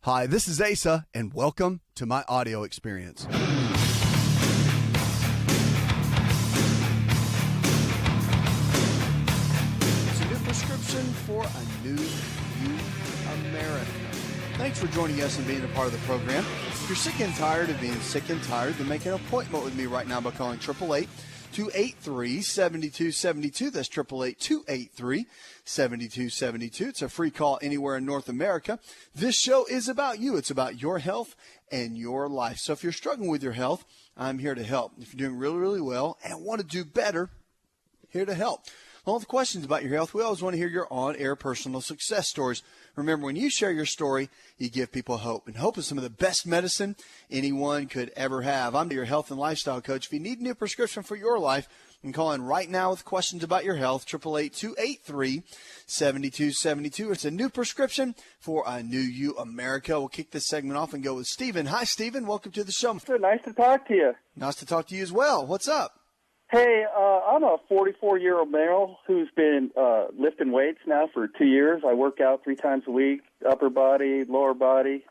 Hi, this is Asa, and welcome to my audio experience. It's a new prescription for a new you America. Thanks for joining us and being a part of the program. If you're sick and tired of being sick and tired, then make an appointment with me right now by calling 888-283-7272. That's 888-283-7272. It's a free call anywhere in North America. This show is about you. It's about your health and your life. So if you're struggling with your health, I'm here to help. If you're doing really, really well and want to do better, here to help. All the questions about your health, we always want to hear your on-air personal success stories. Remember, when you share your story, you give people hope. And hope is some of the best medicine anyone could ever have. I'm your health and lifestyle coach. If you need a new prescription for your life, you can call in right now with questions about your health, 888-283-7272. It's a new prescription for a new you America. We'll kick this segment off and go with Stephen. Hi, Stephen. Welcome to the show. Nice to talk to you. Nice to talk to you as well. What's up? Hey, I'm a 44-year-old male who's been lifting weights now for 2 years. I work out 3 times a week, upper body, lower body,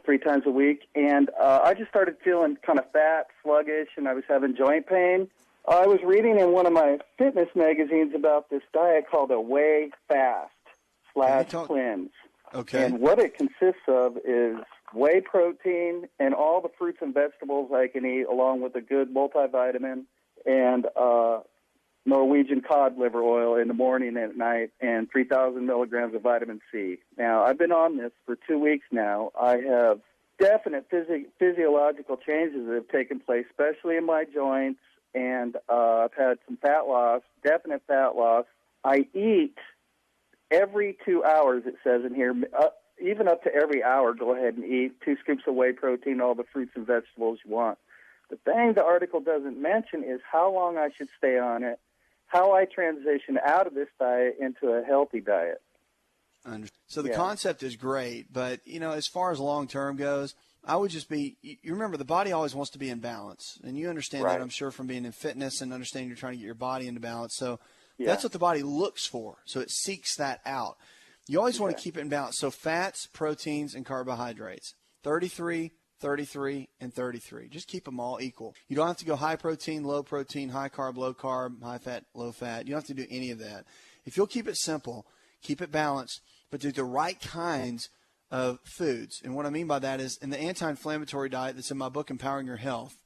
3 times a week. And I just started feeling kind of fat, sluggish, and I was having joint pain. I was reading in one of my fitness magazines about this diet called a Whey fast/cleanse. Okay. And what it consists of is whey protein and all the fruits and vegetables I can eat, along with a good multivitamin, and Norwegian cod liver oil in the morning and at night, and 3,000 milligrams of vitamin C. Now, I've been on this for 2 weeks now. I have definite physiological changes that have taken place, especially in my joints, and I've had some fat loss, definite fat loss. I eat every 2 hours, it says in here, even up to every hour, go ahead and eat 2 scoops of whey protein, all the fruits and vegetables you want. The thing the article doesn't mention is how long I should stay on it, how I transition out of this diet into a healthy diet. So the concept is great, but, you know, as far as long-term goes, I would just be – you remember, the body always wants to be in balance, and you understand that, I'm sure, from being in fitness and understanding you're trying to get your body into balance. So that's what the body looks for, so it seeks that out. You always want to keep it in balance. So fats, proteins, and carbohydrates, 33, and 33. Just keep them all equal. You don't have to go high protein, high carb, low carb, high fat, low fat. You don't have to do any of that. If you'll keep it simple, keep it balanced, but do the right kinds of foods. And what I mean by that is, in the anti-inflammatory diet that's in my book, Empowering Your Health,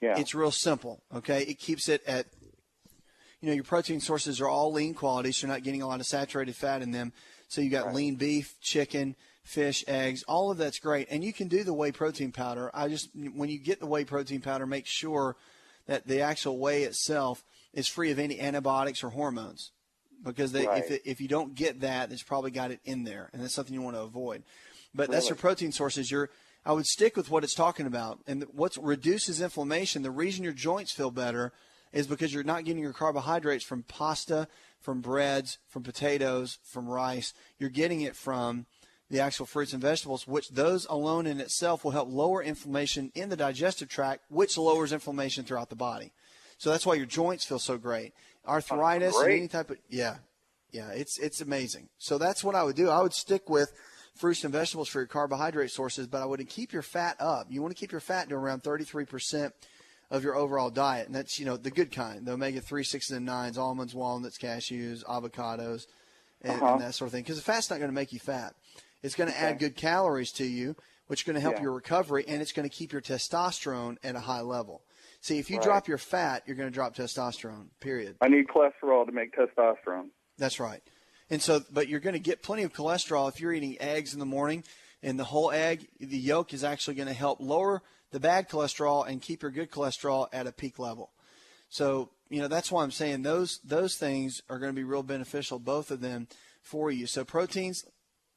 it's real simple, okay? It keeps it at, you know, your protein sources are all lean quality, so you're not getting a lot of saturated fat in them. So you got lean beef, chicken, fish, eggs, all of that's great. And you can do the whey protein powder. When you get the whey protein powder, make sure that the actual whey itself is free of any antibiotics or hormones, because if you don't get that, it's probably got it in there, and that's something you want to avoid. But that's your protein sources. I would stick with what it's talking about. And what reduces inflammation, the reason your joints feel better is because you're not getting your carbohydrates from pasta, from breads, from potatoes, from rice. You're getting it from the actual fruits and vegetables, which those alone in itself will help lower inflammation in the digestive tract, which lowers inflammation throughout the body. So that's why your joints feel so great. Arthritis and any type of it's amazing. So that's what I would do. I would stick with fruits and vegetables for your carbohydrate sources, but I would keep your fat up. You want to keep your fat to around 33% of your overall diet, and that's, you know, the good kind, the omega-3, 6, and 9s, almonds, walnuts, cashews, avocados, and that sort of thing, because the fat's not going to make you fat. It's going to add good calories to you, which is going to help your recovery, and it's going to keep your testosterone at a high level. See, if you drop your fat, you're going to drop testosterone, period. I need cholesterol to make testosterone. That's right. And so, but you're going to get plenty of cholesterol if you're eating eggs in the morning, and the whole egg, the yolk is actually going to help lower the bad cholesterol and keep your good cholesterol at a peak level. So, you know, that's why I'm saying those things are going to be real beneficial, both of them, for you. So proteins,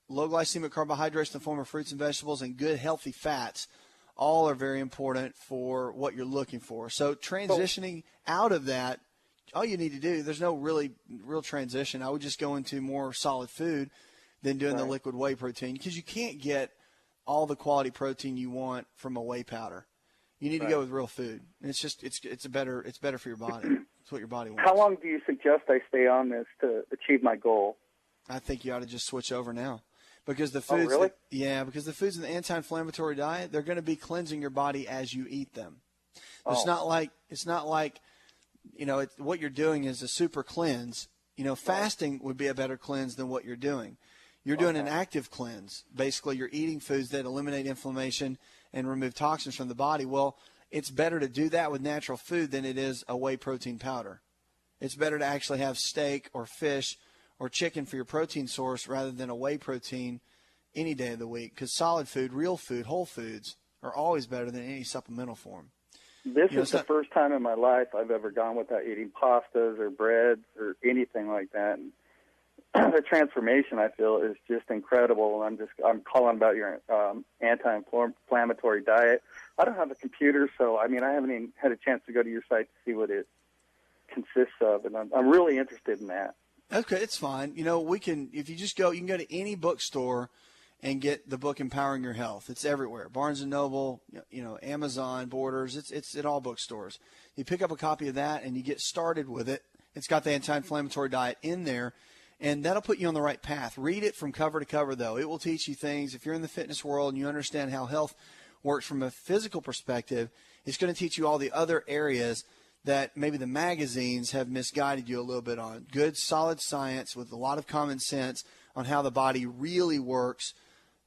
low glycemic carbohydrates in the form of fruits and vegetables, and good healthy fats, all are very important for what you're looking for. So transitioning out of that, all you need to do, there's no real transition. I would just go into more solid food than doing the liquid whey protein, because you can't get all the quality protein you want from a whey powder. You need to go with real food. And it's better for your body. It's what your body wants. How long do you suggest I stay on this to achieve my goal? I think you ought to just switch over now. because the foods, really? because the foods in the anti-inflammatory diet, they're going to be cleansing your body as you eat them. Oh. It's not like what you're doing is a super cleanse. Fasting would be a better cleanse than what you're doing. You're doing an active cleanse. Basically, you're eating foods that eliminate inflammation and remove toxins from the body. Well, it's better to do that with natural food than it is a whey protein powder. It's better to actually have steak or fish or chicken for your protein source rather than a whey protein any day of the week, because solid food, real food, whole foods are always better than any supplemental form. This is the first time in my life I've ever gone without eating pastas or breads or anything like that. And the transformation I feel is just incredible. I'm calling about your anti-inflammatory diet. I don't have a computer, so I haven't even had a chance to go to your site to see what it consists of, and I'm really interested in that. Okay, it's fine. We can, if you just go, you can go to any bookstore and get the book Empowering Your Health. It's everywhere. Barnes & Noble, Amazon, Borders, it's at all bookstores. You pick up a copy of that and you get started with it. It's got the anti-inflammatory diet in there, and that'll put you on the right path. Read it from cover to cover, though. It will teach you things. If you're in the fitness world and you understand how health works from a physical perspective, it's going to teach you all the other areas that maybe the magazines have misguided you a little bit on. Good, solid science with a lot of common sense on how the body really works,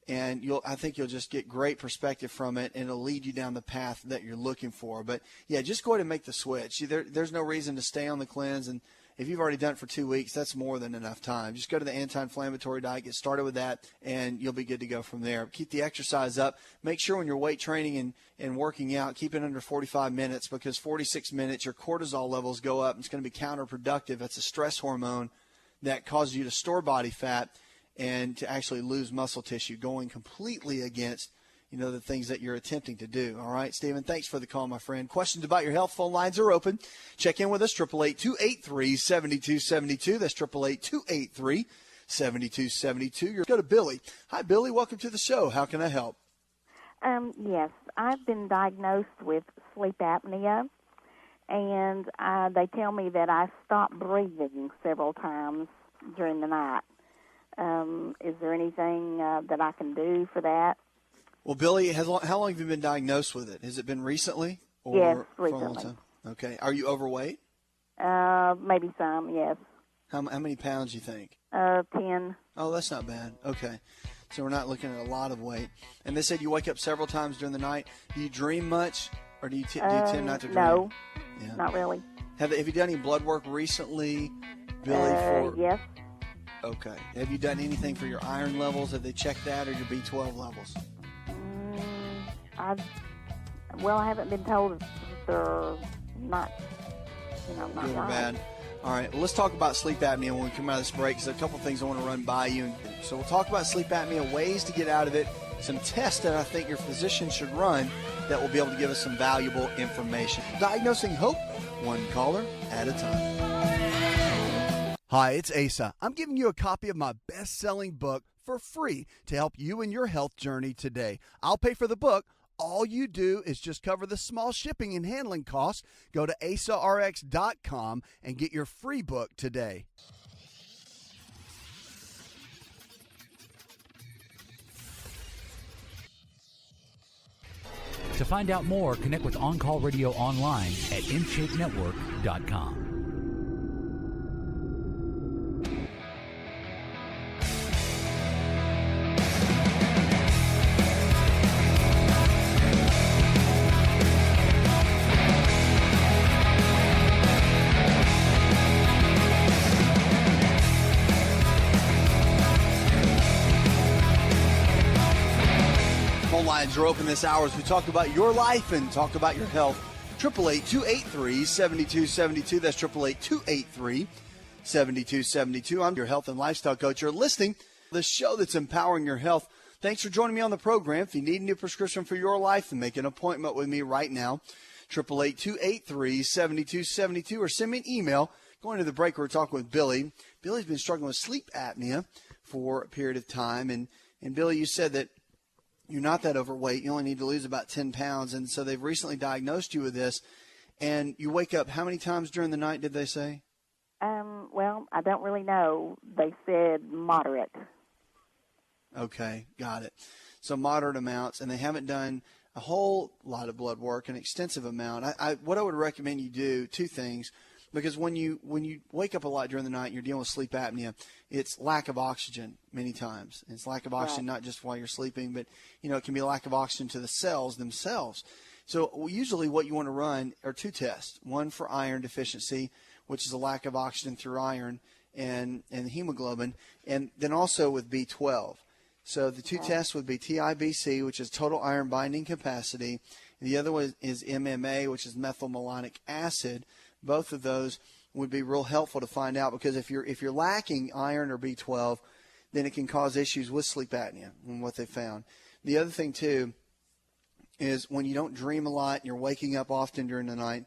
and I think you'll just get great perspective from it, and it'll lead you down the path that you're looking for. But, just go ahead and make the switch. There's no reason to stay on the cleanse, and if you've already done it for 2 weeks, that's more than enough time. Just go to the anti-inflammatory diet, get started with that, and you'll be good to go from there. Keep the exercise up. Make sure when you're weight training and working out, keep it under 45 minutes, because 46 minutes, your cortisol levels go up, and it's going to be counterproductive. That's a stress hormone that causes you to store body fat and to actually lose muscle tissue, going completely against the things that you're attempting to do. All right, Stephen, thanks for the call, my friend. Questions about your health, phone lines are open. Check in with us, 888-283-7272. That's 888-283-7272. Go to Billy. Hi, Billy. Welcome to the show. How can I help? Yes, I've been diagnosed with sleep apnea, and they tell me that I stop breathing several times during the night. Is there anything that I can do for that? Well, Billy, how long have you been diagnosed with it? Has it been recently? Or yes, for recently. a long time? Okay. Are you overweight? Maybe some, yes. How many pounds do you think? 10. Oh, that's not bad. Okay. So we're not looking at a lot of weight. And they said you wake up several times during the night. Do you dream much, or do you tend not to dream? No, not really. Have you done any blood work recently, Billy? Yes. Okay. Have you done anything for your iron levels? Have they checked that, or your B12 levels? I haven't been told if they're not, not good or right. bad. All right. Well, let's talk about sleep apnea when we come out of this break, because there's a couple things I want to run by you. So we'll talk about sleep apnea, ways to get out of it, some tests that I think your physician should run that will be able to give us some valuable information. Diagnosing Hope, one caller at a time. Hi, it's Asa. I'm giving you a copy of my best-selling book for free to help you in your health journey today. I'll pay for the book. All you do is just cover the small shipping and handling costs. Go to asarx.com and get your free book today. To find out more, connect with On Call Radio online at InShapeNetwork.com. Lines are open this hour as we talk about your life and talk about your health. 888-283-7272. That's 888-283-7272. I'm your health and lifestyle coach. You're listening to the show that's empowering your health. Thanks for joining me on the program. If you need a new prescription for your life, then make an appointment with me right now. 888-283-7272, or send me an email. Going to the break, we're talking with Billy. Billy's been struggling with sleep apnea for a period of time. And Billy, you said that you're not that overweight. You only need to lose about 10 pounds. And so they've recently diagnosed you with this. And you wake up how many times during the night, did they say? Well, I don't really know. They said moderate. Okay, got it. So moderate amounts, and they haven't done a whole lot of blood work, an extensive amount. What I would recommend you do, two things, because when you wake up a lot during the night and you're dealing with sleep apnea, it's lack of oxygen many times. It's lack of oxygen not just while you're sleeping, but it can be a lack of oxygen to the cells themselves. So usually what you want to run are two tests, one for iron deficiency, which is a lack of oxygen through iron and hemoglobin, and then also with B12. So the two tests would be TIBC, which is total iron binding capacity, and the other one is MMA, which is methylmalonic acid. Both of those would be real helpful to find out, because if you're lacking iron or B12, then it can cause issues with sleep apnea, and what they found. The other thing too is when you don't dream a lot and you're waking up often during the night,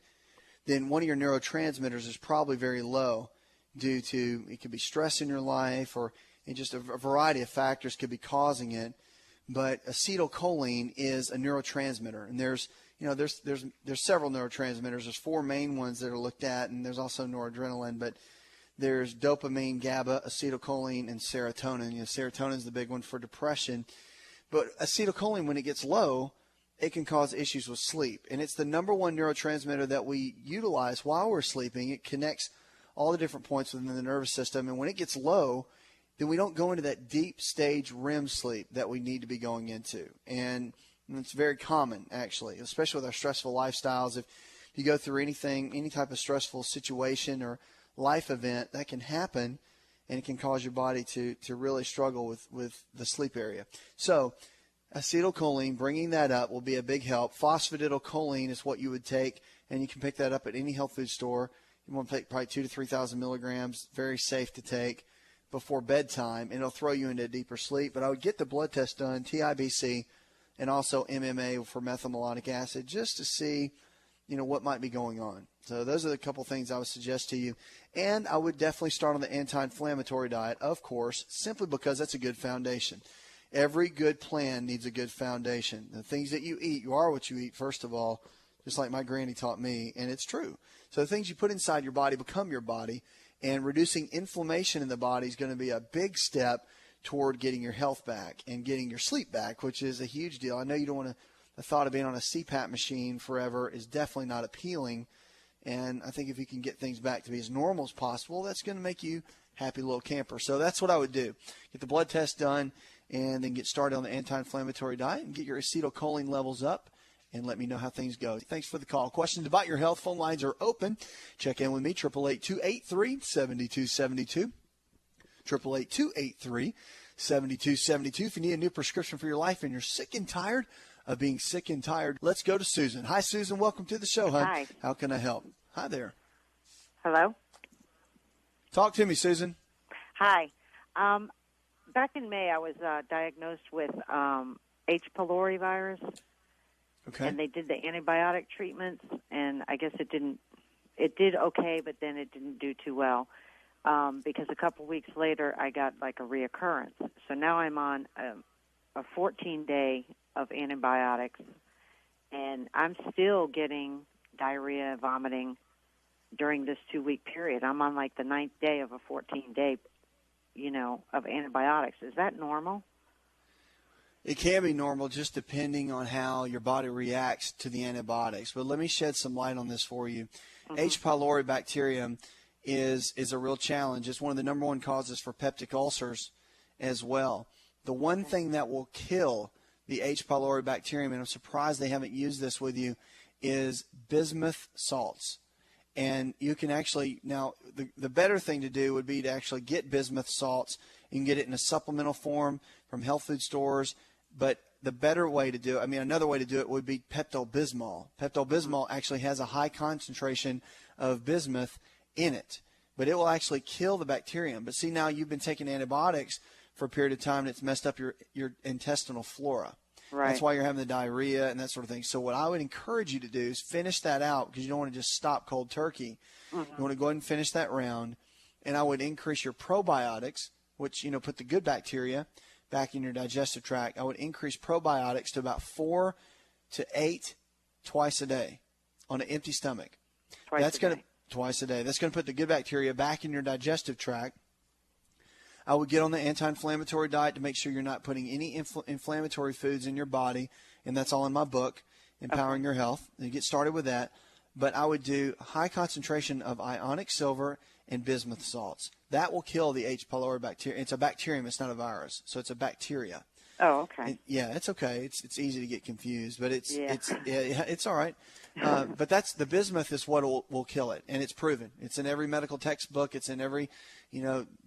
then one of your neurotransmitters is probably very low due to, it could be stress in your life, or just a variety of factors could be causing it. But acetylcholine is a neurotransmitter, and there's several neurotransmitters. There's four main ones that are looked at, and there's also noradrenaline, but there's dopamine, GABA, acetylcholine, and serotonin. Serotonin is the big one for depression. But acetylcholine, when it gets low, it can cause issues with sleep. And it's the number one neurotransmitter that we utilize while we're sleeping. It connects all the different points within the nervous system. And when it gets low, then we don't go into that deep stage REM sleep that we need to be going into. And it's very common, actually, especially with our stressful lifestyles. If you go through anything, any type of stressful situation or life event, that can happen, and it can cause your body to really struggle with the sleep area. So acetylcholine, bringing that up will be a big help. Phosphatidylcholine is what you would take, and you can pick that up at any health food store. You want to take probably 2,000 to 3,000 milligrams, very safe to take before bedtime, and it'll throw you into a deeper sleep. But I would get the blood test done, TIBC, and also MMA for methylmalonic acid, just to see, what might be going on. So those are the couple things I would suggest to you. And I would definitely start on the anti-inflammatory diet, of course, simply because that's a good foundation. Every good plan needs a good foundation. The things that you eat, you are what you eat, first of all, just like my granny taught me, and it's true. So the things you put inside your body become your body, and reducing inflammation in the body is going to be a big step toward getting your health back and getting your sleep back, which is a huge deal. I know you don't want to, the thought of being on a CPAP machine forever is definitely not appealing, and I think if you can get things back to be as normal as possible, that's going to make you a happy little camper. So that's what I would do. Get the blood test done, and then get started on the anti-inflammatory diet and get your acetylcholine levels up, and let me know how things go. Thanks for the call. Questions about your health, phone lines are open. Check in with me, 888-283-7272. 888-283-7272. If you need a new prescription for your life and you're sick and tired of being sick and tired, let's go to Susan. Hi, Susan. Welcome to the show, hon. Hi. How can I help? Hi there. Hello? Talk to me, Susan. Hi. Back in May, I was diagnosed with H. pylori virus. Okay. And they did the antibiotic treatments, and I guess it did okay, but then it didn't do too well because a couple weeks later I got like a reoccurrence. So now I'm on a 14-day of antibiotics, and I'm still getting diarrhea, vomiting during this 2-week period. I'm on like the 9th day of a 14-day, of antibiotics. Is that normal? It can be normal, just depending on how your body reacts to the antibiotics. But let me shed some light on this for you. Mm-hmm. H. pylori bacterium is a real challenge. It's one of the number one causes for peptic ulcers as well. The one thing that will kill the H. pylori bacterium, and I'm surprised they haven't used this with you, is bismuth salts. And you can actually, now, the better thing to do would be to actually get bismuth salts. You can get it in a supplemental form from health food stores. But the better way to do it, another way to do it would be Pepto-Bismol. Pepto-Bismol actually has a high concentration of bismuth in it, but it will actually kill the bacterium. But see, now you've been taking antibiotics for a period of time, and it's messed up your intestinal flora. Right. That's why you're having the diarrhea and that sort of thing. So what I would encourage you to do is finish that out, because you don't want to just stop cold turkey. Mm-hmm. You want to go ahead and finish that round, and I would increase your probiotics, which, put the good bacteria back in your digestive tract. I would increase probiotics to about 4 to 8 twice a day on an empty stomach. Twice a day. That's going to put the good bacteria back in your digestive tract. I would get on the anti-inflammatory diet to make sure you're not putting any inflammatory foods in your body, and that's all in my book, Empowering Your Health. You get started with that. But I would do high concentration of ionic silver and bismuth salts. That will kill the H. pylori bacteria. It's a bacterium. It's not a virus. So it's a bacteria. Oh, okay. And, yeah, it's okay. It's easy to get confused, but it's all right. But that's the bismuth is what will kill it, and it's proven. It's in every medical textbook. It's in every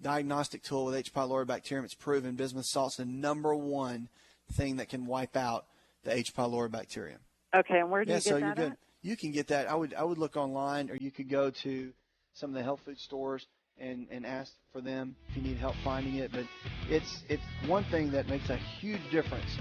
diagnostic tool with H. pylori bacterium. It's proven. Bismuth salt's the number one thing that can wipe out the H. pylori bacterium. Okay, and where do you get so that you're good. at? You can get that. I would look online, or you could go to some of the health food stores and ask for them if you need help finding it. But it's one thing that makes a huge difference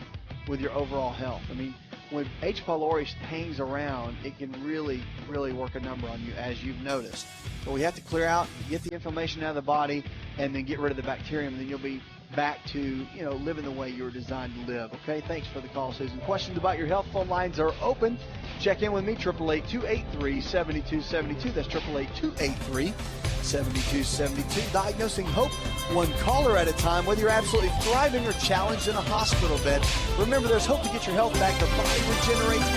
with your overall health. I mean, when H. pylori hangs around, it can really, really work a number on you, as you've noticed. But we have to clear out, get the inflammation out of the body, and then get rid of the bacterium, and then you'll be back to, living the way you were designed to live. Okay, thanks for the call, Susan. Questions about your health, phone lines are open. Check in with me, 888-283-7272. That's 888-283-7272. Diagnosing hope, one caller at a time. Whether you're absolutely thriving or challenged in a hospital bed, remember there's hope to get your health back. The body regenerates.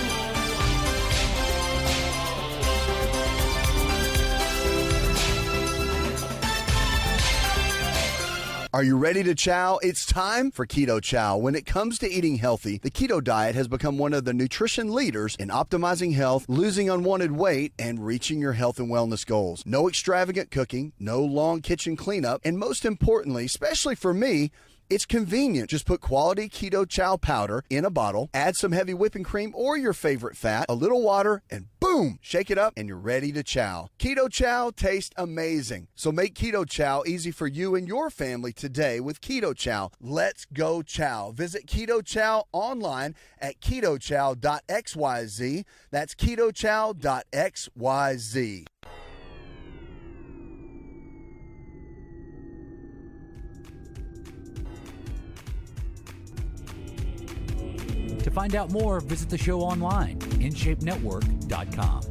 Are you ready to chow? It's time for Keto Chow. When it comes to eating healthy, the keto diet has become one of the nutrition leaders in optimizing health, losing unwanted weight, and reaching your health and wellness goals. No extravagant cooking, no long kitchen cleanup, and most importantly, especially for me, it's convenient. Just put quality Keto Chow powder in a bottle, add some heavy whipping cream or your favorite fat, a little water, and boom, shake it up and you're ready to chow. Keto Chow tastes amazing. So make Keto Chow easy for you and your family today with Keto Chow. Let's go chow. Visit Keto Chow online at ketochow.xyz. That's ketochow.xyz. To find out more, visit the show online, InShapeNetwork.com.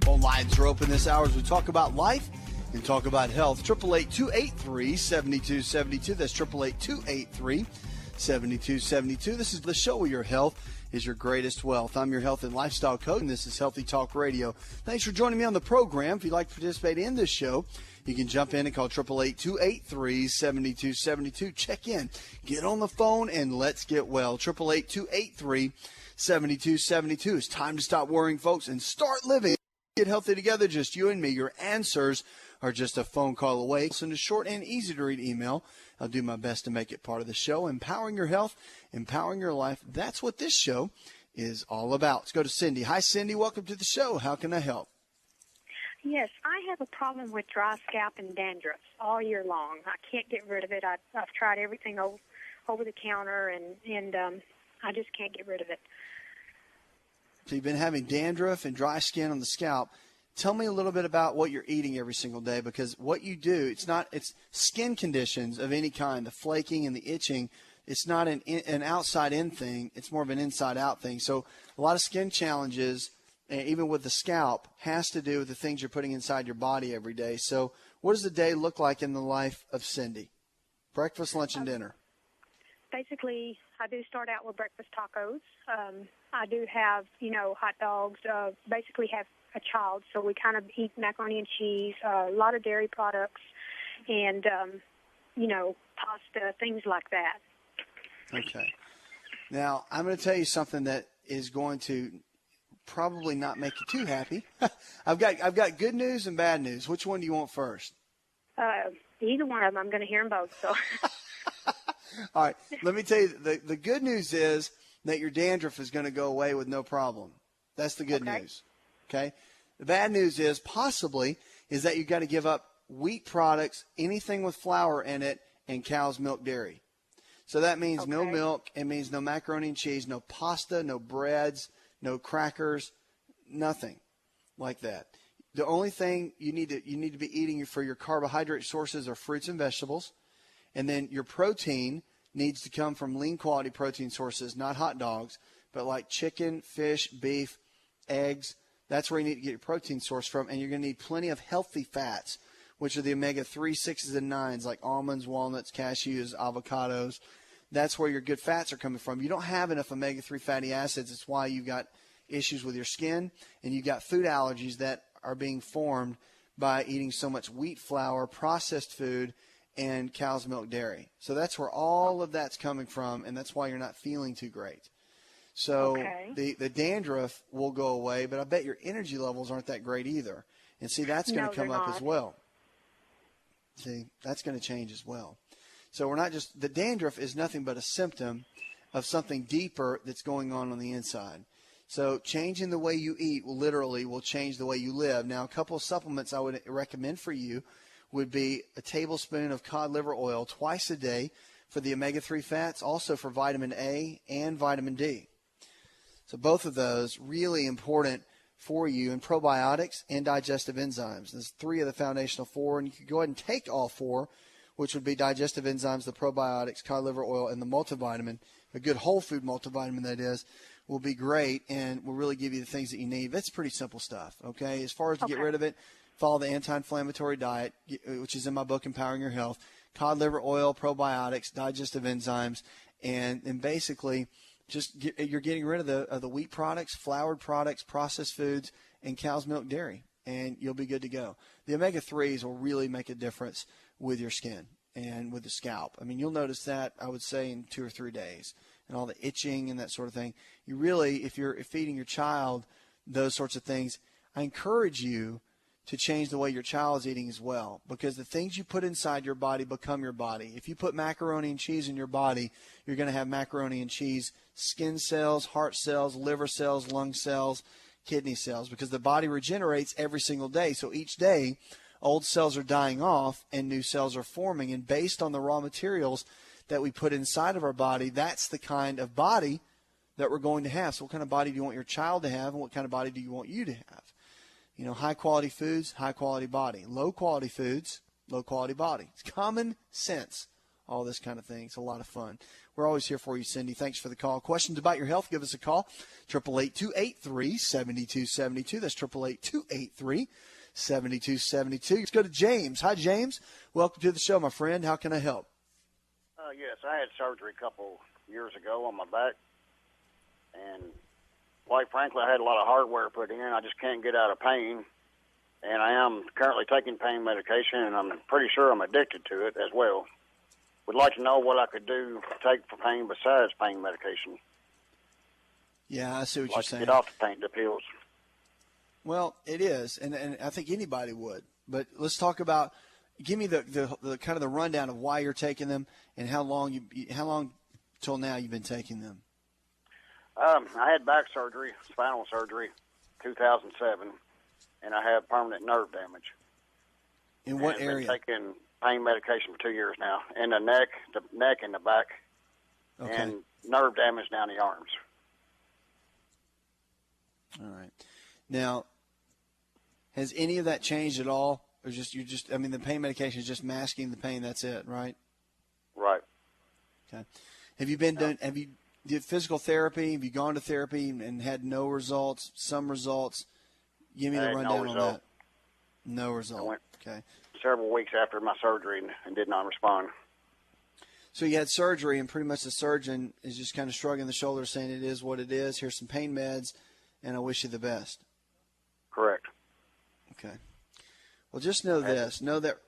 Phone lines are open this hour as we talk about life and talk about health. 888-283-7272. That's 888-283-7272. This is the show where your health is your greatest wealth. I'm your health and lifestyle coach, and this is Healthy Talk Radio. Thanks for joining me on the program. If you'd like to participate in this show, you can jump in and call 888-283-7272. Check in. Get on the phone, and let's get well. 888-283-7272. It's time to stop worrying, folks, and start living. Get healthy together, just you and me. Your answers are just a phone call away. Send a short and easy to read email. I'll do my best to make it part of the show. Empowering your health, empowering your life. That's what this show is all about. Let's go to Cindy. Hi, Cindy. Welcome to the show. How can I help? Yes, I have a problem with dry scalp and dandruff all year long. I can't get rid of it. I've tried everything over the counter, and I just can't get rid of it. So you've been having dandruff and dry skin on the scalp. Tell me a little bit about what you're eating every single day, because what you do, it's skin conditions of any kind, the flaking and the itching. It's not an outside-in thing. It's more of an inside-out thing. So a lot of skin challenges, even with the scalp, has to do with the things you're putting inside your body every day. So what does the day look like in the life of Cindy? Breakfast, lunch, and dinner. Basically, I do start out with breakfast tacos. I do have, hot dogs, basically have a child, so we kind of eat macaroni and cheese, a lot of dairy products, and, pasta, things like that. Okay. Now, I'm going to tell you something that is going to probably not make you too happy. I've got good news and bad news. Which one do you want first? Either one of them. I'm going to hear them both. So. All right. Let me tell you, the good news is that your dandruff is going to go away with no problem. That's the good news. Okay. The bad news is that you've got to give up wheat products, anything with flour in it, and cow's milk dairy. So that means no milk. It means no macaroni and cheese, no pasta, no breads, no crackers, nothing like that. The only thing you need to be eating for your carbohydrate sources are fruits and vegetables. And then your protein needs to come from lean quality protein sources, not hot dogs, but like chicken, fish, beef, eggs. That's where you need to get your protein source from. And you're going to need plenty of healthy fats, which are the omega-3, 6s, and 9s, like almonds, walnuts, cashews, avocados. That's where your good fats are coming from. You don't have enough omega-3 fatty acids. It's why you've got issues with your skin, and you've got food allergies that are being formed by eating so much wheat flour, processed food, and cow's milk dairy. So that's where all of that's coming from, and that's why you're not feeling too great. So the dandruff will go away, but I bet your energy levels aren't that great either. And see, that's going to come up as well. See, that's going to change as well. So we're not just – the dandruff is nothing but a symptom of something deeper that's going on the inside. So changing the way you eat will change the way you live. Now, a couple of supplements I would recommend for you would be a tablespoon of cod liver oil twice a day for the omega-3 fats, also for vitamin A and vitamin D. So both of those really important for you, and probiotics and digestive enzymes. There's 3 of the foundational 4, and you could go ahead and take all 4, which would be digestive enzymes, the probiotics, cod liver oil, and the multivitamin. A good whole food multivitamin, that is, will be great and will really give you the things that you need. That's pretty simple stuff, okay? As far as to get rid of it, follow the anti-inflammatory diet, which is in my book, Empowering Your Health. Cod liver oil, probiotics, digestive enzymes, and basically you're getting rid of the wheat products, floured products, processed foods, and cow's milk dairy, and you'll be good to go. The omega-3s will really make a difference with your skin and with the scalp. I mean, you'll notice that, I would say, in 2 or 3 days, and all the itching and that sort of thing. You really, if you're feeding your child those sorts of things, I encourage you to change the way your child is eating as well, because the things you put inside your body become your body. If you put macaroni and cheese in your body, you're going to have macaroni and cheese skin cells, heart cells, liver cells, lung cells, kidney cells, because the body regenerates every single day. So each day, old cells are dying off and new cells are forming. And based on the raw materials that we put inside of our body, that's the kind of body that we're going to have. So what kind of body do you want your child to have, and what kind of body do you want you to have? You know, high-quality foods, high-quality body. Low-quality foods, low-quality body. It's common sense, all this kind of thing. It's a lot of fun. We're always here for you, Cindy. Thanks for the call. Questions about your health, give us a call, 888-283-7272. That's 888-283-7272. Let's go to James. Hi, James. Welcome to the show, my friend. How can I help? Yes, I had surgery a couple years ago on my back, and quite frankly, I had a lot of hardware put in. I just can't get out of pain, and I am currently taking pain medication, and I'm pretty sure I'm addicted to it as well. Would like to know what I could do to take for pain besides pain medication. Yeah, I see what you're saying. Get off the pills. Well, it is, and I think anybody would. But let's talk about. Give me the kind of the rundown of why you're taking them and how long till now you've been taking them. I had back surgery, spinal surgery, 2007, and I have permanent nerve damage. In what area? I've been taking pain medication for 2 years now, in the neck and the back, and nerve damage down the arms. All right. Now, has any of that changed at all? Or the pain medication is just masking the pain, that's it, right? Right. Okay. Have you did physical therapy? Have you gone to therapy and had no results, some results? Give me the rundown on that. No result. I went okay. Several weeks after my surgery and did not respond. So you had surgery, and pretty much the surgeon is just kind of shrugging the shoulders, saying it is what it is. Here's some pain meds, and I wish you the best. Correct. Okay. Well, just know this. Know that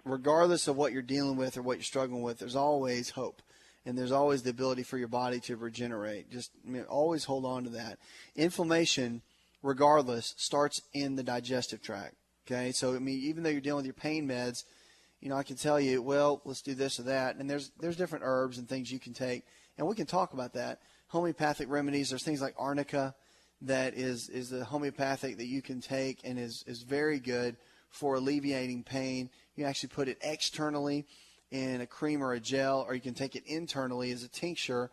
regardless of what you're dealing with or what you're struggling with, there's always hope. And there's always the ability for your body to regenerate. Just always hold on to that. Inflammation, regardless, starts in the digestive tract. Okay? So, even though you're dealing with your pain meds, I can tell you, well, let's do this or that. And there's different herbs and things you can take. And we can talk about that. Homeopathic remedies, there's things like arnica that is the homeopathic that you can take and is very good for alleviating pain. You actually put it externally in a cream or a gel, or you can take it internally as a tincture,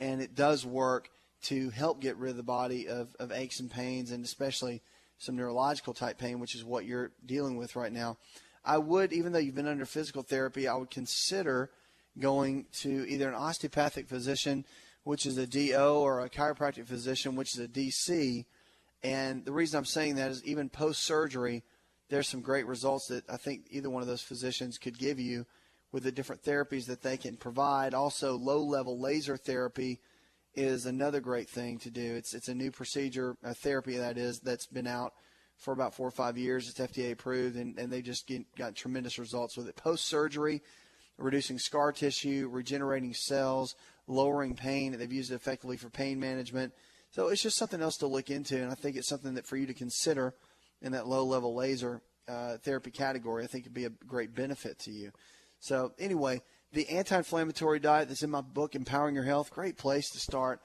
and it does work to help get rid of the body of aches and pains, and especially some neurological type pain, which is what you're dealing with right now. I would, even though you've been under physical therapy, I would consider going to either an osteopathic physician, which is a DO, or a chiropractic physician, which is a DC. And the reason I'm saying that is even post-surgery, there's some great results that I think either one of those physicians could give you with the different therapies that they can provide. Also, low-level laser therapy is another great thing to do. It's a new procedure, a therapy that is, that's been out for about 4 or 5 years. It's FDA approved, and they just got tremendous results with it. Post-surgery, reducing scar tissue, regenerating cells, lowering pain. They've used it effectively for pain management. So it's just something else to look into, and I think it's something that for you to consider in that low-level laser therapy category. I think it'd be a great benefit to you. So anyway, the anti-inflammatory diet that's in my book, Empowering Your Health, great place to start.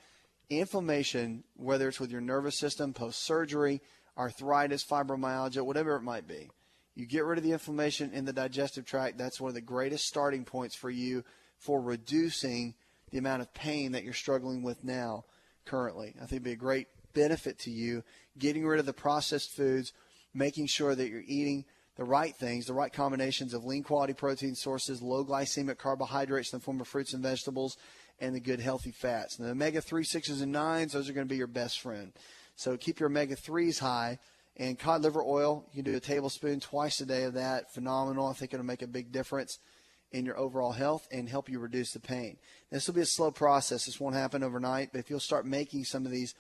Inflammation, whether it's with your nervous system, post-surgery, arthritis, fibromyalgia, whatever it might be. You get rid of the inflammation in the digestive tract. That's one of the greatest starting points for you for reducing the amount of pain that you're struggling with now currently. I think it'd be a great benefit to you, getting rid of the processed foods, making sure that you're eating the right things, the right combinations of lean quality protein sources, low glycemic carbohydrates in the form of fruits and vegetables, and the good healthy fats. And the omega-3, 6s, and 9s, those are going to be your best friend. So keep your omega-3s high. And cod liver oil, you can do a tablespoon twice a day of that. Phenomenal. I think it'll make a big difference in your overall health and help you reduce the pain. This will be a slow process. This won't happen overnight, but if you'll start making some of these,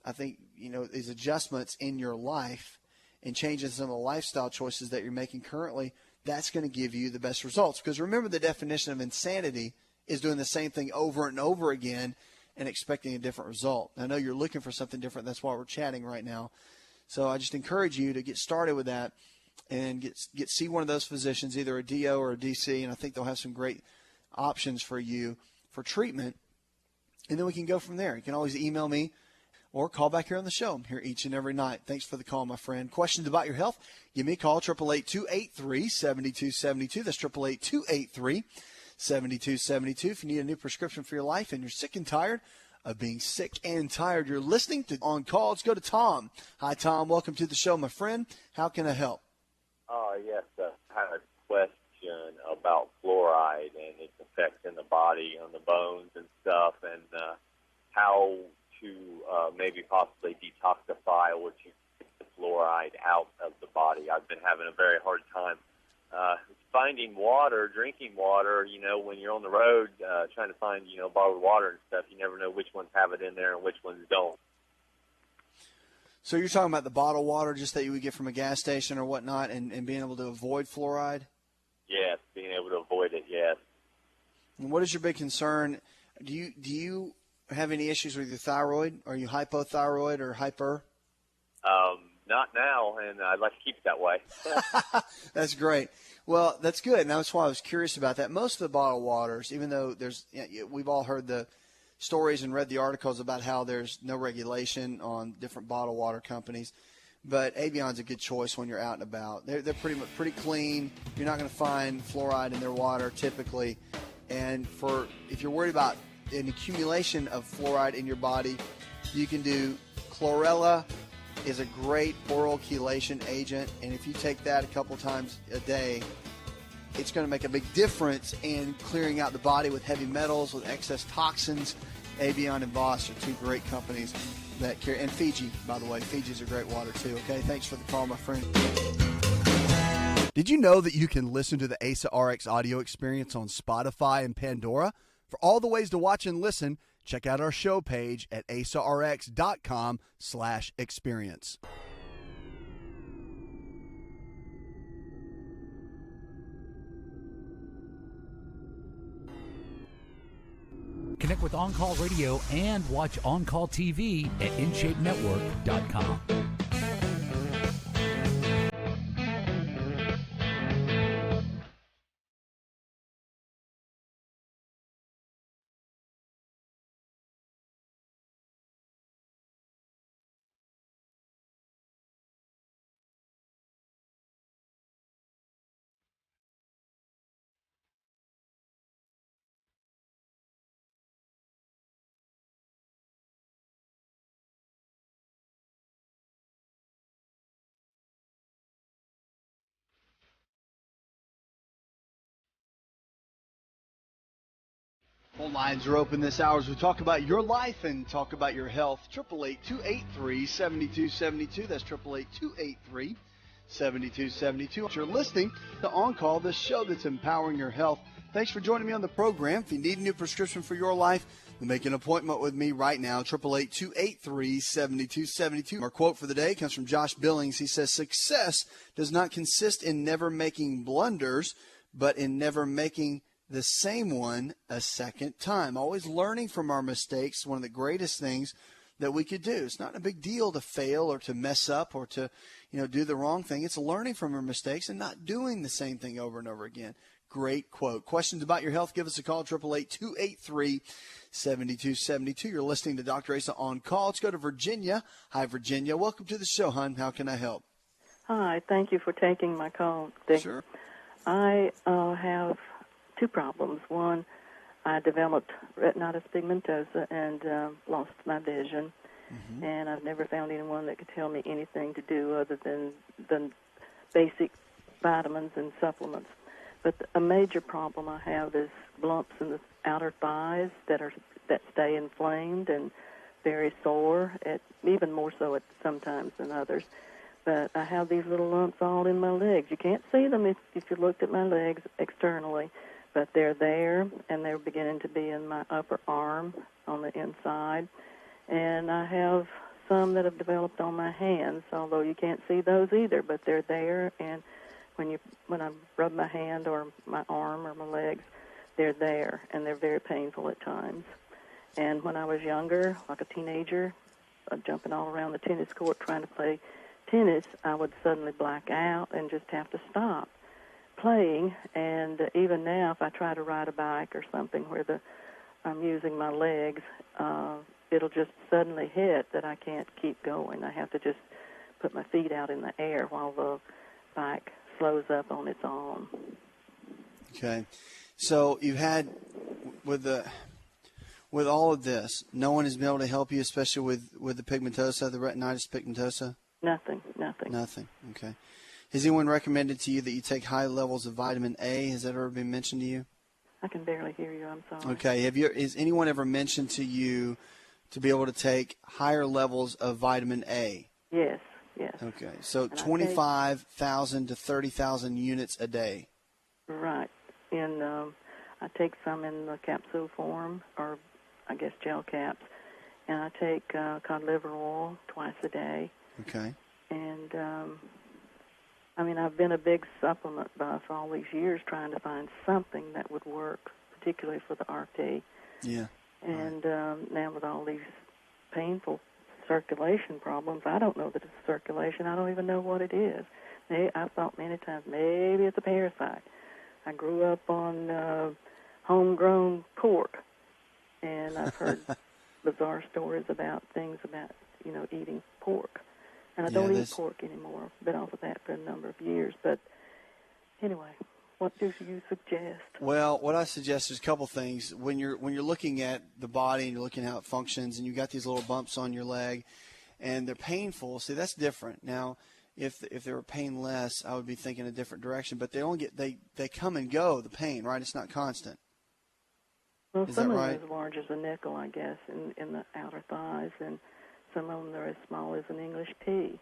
I think, these adjustments in your life and changing some of the lifestyle choices that you're making currently, that's going to give you the best results. Because remember, the definition of insanity is doing the same thing over and over again and expecting a different result. I know you're looking for something different. That's why we're chatting right now. So I just encourage you to get started with that and see one of those physicians, either a DO or a DC, and I think they'll have some great options for you for treatment. And then we can go from there. You can always email me or call back here on the show. I'm here each and every night. Thanks for the call, my friend. Questions about your health? Give me a call, 888-283-7272. That's 888-283-7272. If you need a new prescription for your life and you're sick and tired of being sick and tired, you're listening to On Call. Let's go to Tom. Hi, Tom. Welcome to the show, my friend. How can I help? Yes, I had a question about fluoride and its effects in the body, on the bones and stuff, and how to maybe possibly detoxify or to get the fluoride out of the body. I've been having a very hard time finding water, drinking water. When you're on the road trying to find, bottled water and stuff, you never know which ones have it in there and which ones don't. So you're talking about the bottled water just that you would get from a gas station or whatnot and being able to avoid fluoride? Yes, being able to avoid it, yes. And what is your big concern? Do you have any issues with your thyroid? Are you hypothyroid or hyper? Not now, and I'd like to keep it that way. That's great. Well, that's good, and that's why I was curious about that. Most of the bottled waters, even though we've all heard the stories and read the articles about how there's no regulation on different bottled water companies, but Avion's a good choice when you're out and about. They're pretty clean. You're not going to find fluoride in their water typically, and if you're worried about an accumulation of fluoride in your body, you can do chlorella. Is a great oral chelation agent, and if you take that a couple times a day, it's going to make a big difference in clearing out the body with heavy metals, with excess toxins. Avion and Voss are two great companies that carry, and Fiji, by the way. Fiji's a great water too. Okay, thanks for the call, my friend. Did you know that you can listen to the ASA RX audio experience on Spotify and Pandora? For all the ways to watch and listen, check out our show page at asarx.com/experience. Connect with On Call Radio and watch On Call TV at InShapeNetwork.com. Phone lines are open this hour as we talk about your life and talk about your health. 888-283-7272. That's 888-283-7272. You're listening to On Call, the show that's empowering your health. Thanks for joining me on the program. If you need a new prescription for your life, then make an appointment with me right now, 888-283-7272. Our quote for the day comes from Josh Billings. He says, "Success does not consist in never making blunders, but in never making the same one a second time." Always learning from our mistakes, one of the greatest things that we could do. It's not a big deal to fail or to mess up or to, do the wrong thing. It's learning from our mistakes and not doing the same thing over and over again. Great quote. Questions about your health, give us a call, 888-283-7272. You're listening to Dr. Asa On Call. Let's go to Virginia. Hi, Virginia. Welcome to the show, hon. How can I help? Hi. Thank you for taking my call today. Sure. I have two problems. One, I developed retinitis pigmentosa and lost my vision. Mm-hmm. And I've never found anyone that could tell me anything to do other than basic vitamins and supplements. But a major problem I have is lumps in the outer thighs that stay inflamed and very sore, even more so sometimes than others. But I have these little lumps all in my legs. You can't see them if you looked at my legs externally, but they're there, and they're beginning to be in my upper arm on the inside. And I have some that have developed on my hands, although you can't see those either, but they're there. And when I rub my hand or my arm or my legs, they're there, and they're very painful at times. And when I was younger, like a teenager, jumping all around the tennis court trying to play tennis, I would suddenly black out and just have to stop playing. And even now, if I try to ride a bike or something where I'm using my legs, it'll just suddenly hit that I can't keep going. I have to just put my feet out in the air while the bike slows up on its own. Okay. So you've had, with all of this, no one has been able to help you, especially with the pigmentosa, the retinitis pigmentosa? Nothing. Nothing. Okay. Has anyone recommended to you that you take high levels of vitamin A? Has that ever been mentioned to you? I can barely hear you. I'm sorry. Okay. Has anyone ever mentioned to you to be able to take higher levels of vitamin A? Yes. Okay. So 25,000 to 30,000 units a day. Right. And I take some in the capsule form, or I guess gel caps, and I take cod liver oil twice a day. Okay. And I've been a big supplement buff all these years trying to find something that would work, particularly for the RT. Yeah. And now with all these painful circulation problems, I don't know that it's circulation. I don't even know what it is. I've thought many times maybe it's a parasite. I grew up on homegrown pork, and I've heard bizarre stories about things about, eating pork. And I don't eat pork anymore. I've been off of that for a number of years. But anyway, what do you suggest? Well, what I suggest is a couple things. When you're looking at the body and you're looking at how it functions, and you got these little bumps on your leg, and they're painful. See, that's different. Now, if they were painless, I would be thinking a different direction. But they come and go, the pain, right? It's not constant. Well, Is some that of right? them are as large as a nickel, I guess, in the outer thighs, and some of them are as small as an English pea.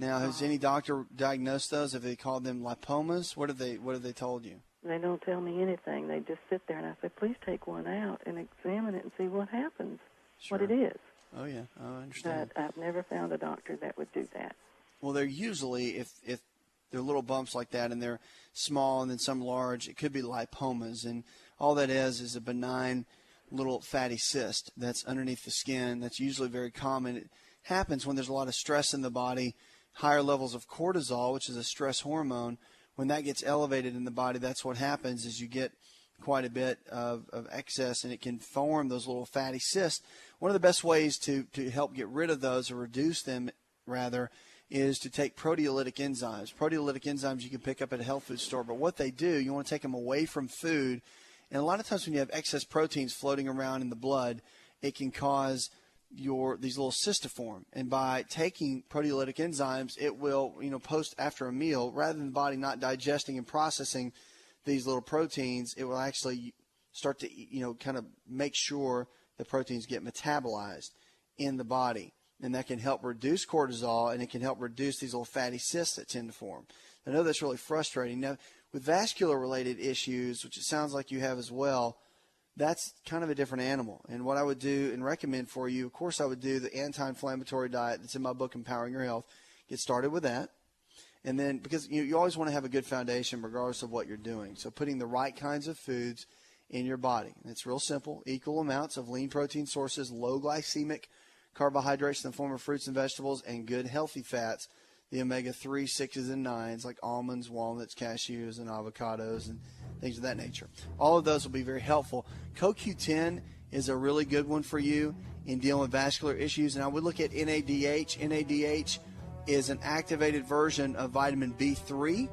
Now, has any doctor diagnosed those? Have they called them lipomas? What have they told you? They don't tell me anything. They just sit there, and I say, please take one out and examine it and see what happens, Sure. what it is. Oh, yeah. I understand. But I've never found a doctor that would do that. Well, they're usually, if they're little bumps like that and they're small and then some large, it could be lipomas. And all that is a benign little fatty cyst that's underneath the skin. That's usually very common. It happens when there's a lot of stress in the body, higher levels of cortisol, which is a stress hormone. When that gets elevated in the body, that's what happens is you get quite a bit of excess, and it can form those little fatty cysts. One of the best ways to help get rid of those, or reduce them rather, is to take proteolytic enzymes. Proteolytic enzymes you can pick up at a health food store, but what they do, you want to take them away from food. And a lot of times when you have excess proteins floating around in the blood, it can cause these little cysts to form. And by taking proteolytic enzymes, it will, post after a meal, rather than the body not digesting and processing these little proteins, it will actually start to, kind of make sure the proteins get metabolized in the body. And that can help reduce cortisol, and it can help reduce these little fatty cysts that tend to form. I know that's really frustrating. Now, with vascular-related issues, which it sounds like you have as well, that's kind of a different animal. And what I would do and recommend for you, of course, I would do the anti-inflammatory diet that's in my book, Empowering Your Health. Get started with that. And then, because you always want to have a good foundation regardless of what you're doing. So putting the right kinds of foods in your body. And it's real simple. Equal amounts of lean protein sources, low glycemic carbohydrates in the form of fruits and vegetables, and good healthy fats, the omega-3, 6s, and 9s, like almonds, walnuts, cashews, and avocados, and things of that nature. All of those will be very helpful. CoQ10 is a really good one for you in dealing with vascular issues, and I would look at NADH. NADH is an activated version of vitamin B3,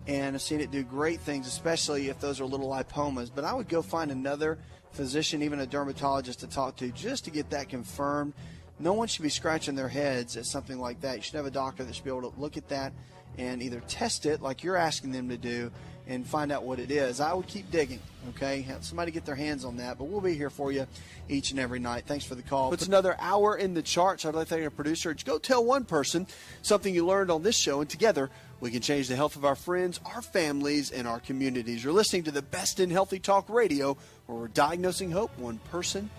and I've seen it do great things, especially if those are little lipomas. But I would go find another physician, even a dermatologist, to talk to just to get that confirmed. No one should be scratching their heads at something like that. You should have a doctor that should be able to look at that and either test it like you're asking them to do and find out what it is. I would keep digging, okay? Have somebody get their hands on that, but we'll be here for you each and every night. Thanks for the call. It's another hour in the charts. I'd like to thank our producer. Go tell one person something you learned on this show, and together we can change the health of our friends, our families, and our communities. You're listening to the best in healthy talk radio, where we're diagnosing hope one person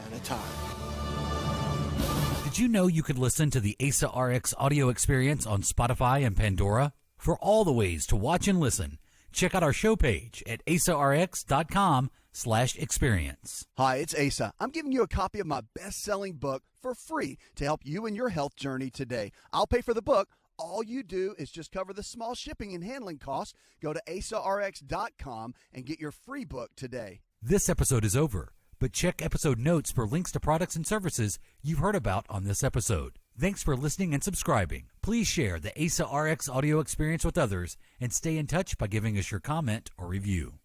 at a time. Did you know you could listen to the ASA RX audio experience on Spotify and Pandora? For all the ways to watch and listen, check out our show page at asarx.com/experience. Hi, it's Asa. I'm giving you a copy of my best-selling book for free to help you in your health journey today. I'll pay for the book. All you do is just cover the small shipping and handling costs. Go to asarx.com and get your free book today. This episode is over, but check episode notes for links to products and services you've heard about on this episode. Thanks for listening and subscribing. Please share the ASA RX audio experience with others and stay in touch by giving us your comment or review.